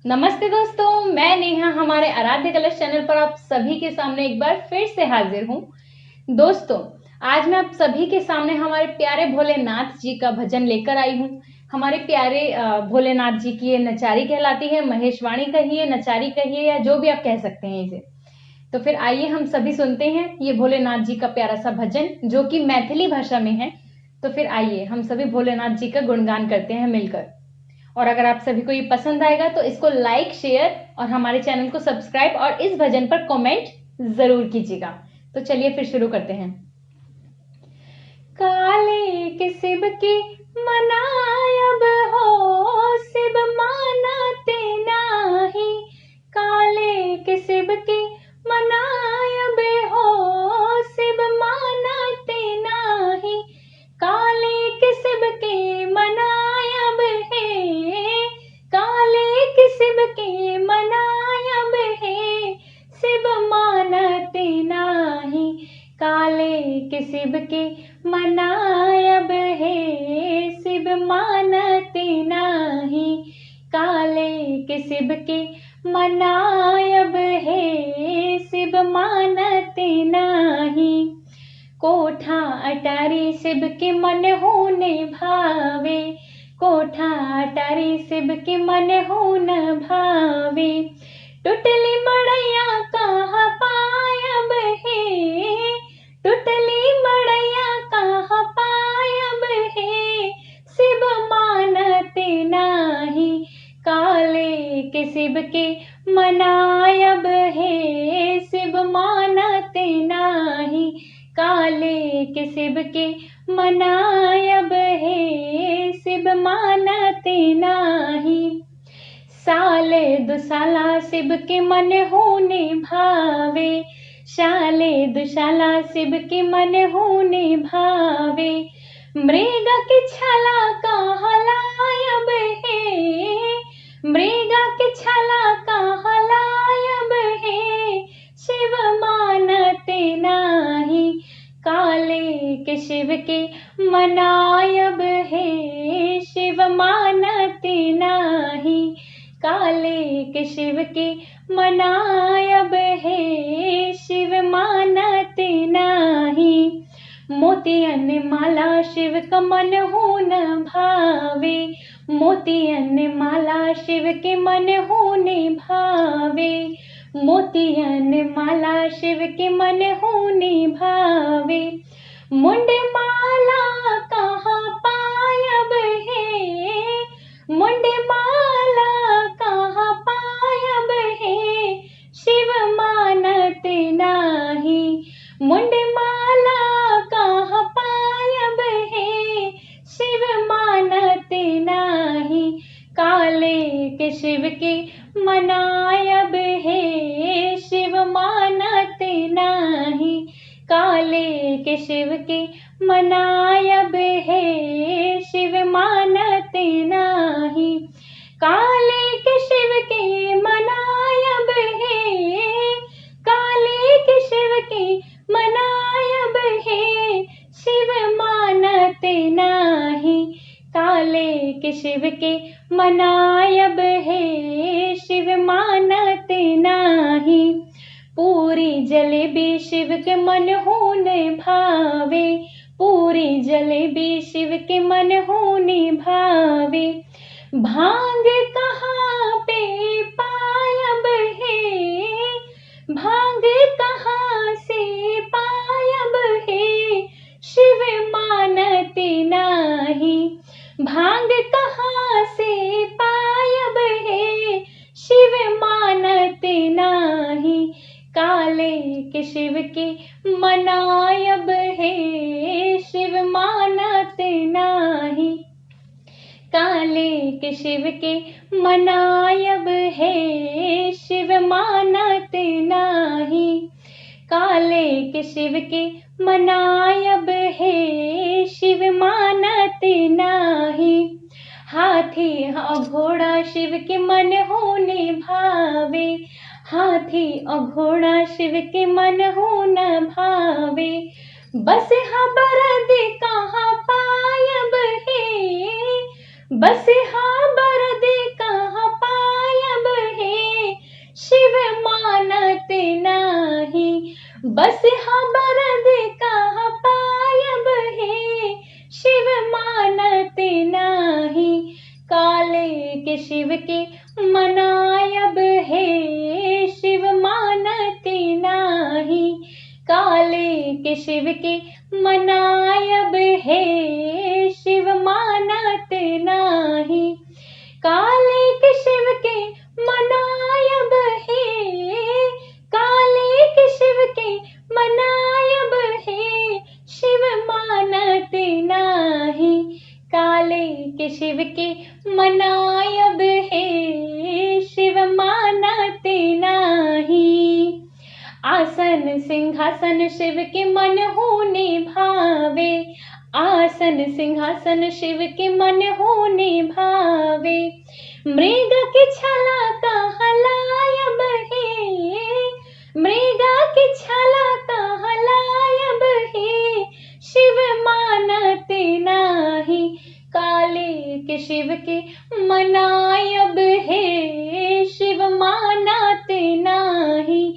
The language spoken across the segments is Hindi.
नमस्ते दोस्तों, मैं नेहा हमारे आराध्य कलश चैनल पर आप सभी के सामने एक बार फिर से हाजिर हूँ। दोस्तों, आज मैं आप सभी के सामने हमारे प्यारे भोलेनाथ जी का भजन लेकर आई हूँ। हमारे प्यारे भोलेनाथ जी की ये नचारी कहलाती है, महेशवाणी कहिए, नचारी कहिए या जो भी आप कह सकते हैं इसे। तो फिर आइए हम सभी सुनते हैं ये भोलेनाथ जी का प्यारा सा भजन जो कि मैथिली भाषा में है। तो फिर आइए हम सभी भोलेनाथ जी का गुणगान करते हैं मिलकर। और अगर आप सभी को ये पसंद आएगा तो इसको लाइक, शेयर और हमारे चैनल को सब्सक्राइब और इस भजन पर कमेंट जरूर कीजिएगा। तो चलिए फिर शुरू करते हैं। काले के शिव की मनायब हो, शिव मानते नाही। काले के शिव की मनायब हो, शिव मानते नाही। काले के शिव के मनायब है, काले के शिव के मनायब है, शिव मानते नाही। काले के शिव के मनायब है, शिव मानते नाही। काले के शिव के मनायब है, शिव मानते नाही। कोठा अटारी शिव के मन होने भावे, कोठा अटारी शिव के मन होन भावे। टुटली मड़ैया कहाँ पायब है, टुटली मड़ैया कहाँ पायब है, शिव मानते नाही। काले के शिव के मनायब है, शिव मानते नाही। काले के शिव के मनायब है, शिव मानते नाही। साले दुसाला शिव के मन होने भावे, साले दुसाला शिव के मन होने भावे। मृग की छाला कहाँ लायब है, मृग की छाला कहाँ लायब है, शिव मानते नाही। काले के शिव के मनायब है, शिव मानते नाही। काले के शिव के मनायब है, शिव मानते नाही। मोतियन माला शिव का मन होन भावे, मोतियन माला शिव के मन होने भावे। मोतियन माला शिव के मन होने भावे। मुंड माला कहाँ पायब है, मुंड माला कहाँ पायब है, शिव मानते नाही। मुंड माला कहाँ पायब है, शिव मानते नाही। काले के शिव के मनायब है, शिव मानते नाही। काले के शिव के मनायब है, शिव मानते नाही। काले के शिव के मनायब है, काले के शिव के मनायब है, शिव मानते नाही। काले के शिव के मनायब है, शिव मानते नाही। पूरी जलेबी शिव के मन होने भावे, पूरी जलेबी शिव के मन होने भावे। भांग कहाँ पे पायब है, भांग कहाँ से पायब है, शिव मानते नाही। भांग कहाँ से पायब है, शिव मानते नाही। काले के शिव के मनायब है, शिव मानते नाही। काले के शिव के मनायब है, शिव मानते नाही। काले के शिव के मनायब है, शिव मानते नाही। हाथी घोड़ा शिव के मन होने भावे, हाथी घोड़ा शिव के मन होन भावे। बस बरद कहाँ पायब है, बस बरद कहाँ पायब बस हाँ बरद कहाँ पायब है, शिव मानत नाही, काले के शिव के मनायब है, शिव मानत नाही, काले के शिव के मनायब है, शिव मानत नाही, काले के शिव के मनायब है, काले के शिव के मनायब है, शिव मानत नाही, काले के शिव के मनायब है, शिव मानत नाही। आसन सिंहासन शिव के मन होने भावे, आसन सिंहासन शिव के मन होने भावे, मृग की छाला कहाँ लायब है, मृग की छाला कहाँ लायब है, शिव मानत नाही, काले के शिव के मनायब है, शिव मानत नाही,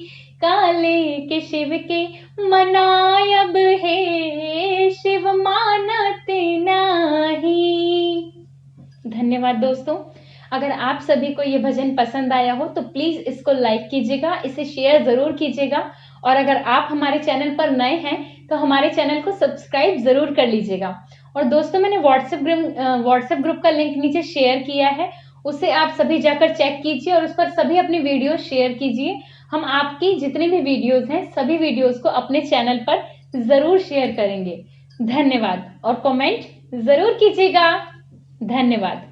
काले के शिव के मनायब है, शिव मानत नाही। धन्यवाद दोस्तों। अगर आप सभी को ये भजन पसंद आया हो तो प्लीज इसको लाइक कीजिएगा, इसे शेयर जरूर कीजिएगा, और अगर आप हमारे चैनल पर नए हैं तो हमारे चैनल को सब्सक्राइब जरूर कर लीजिएगा। और दोस्तों मैंने व्हाट्सएप ग्रुप का लिंक नीचे शेयर किया है, उसे आप सभी जाकर चेक कीजिए और उस पर सभी अपनी वीडियो शेयर कीजिए। हम आपकी जितनी भी वीडियोस हैं सभी वीडियोस को अपने चैनल पर जरूर शेयर करेंगे। धन्यवाद, और कमेंट जरूर कीजिएगा। धन्यवाद।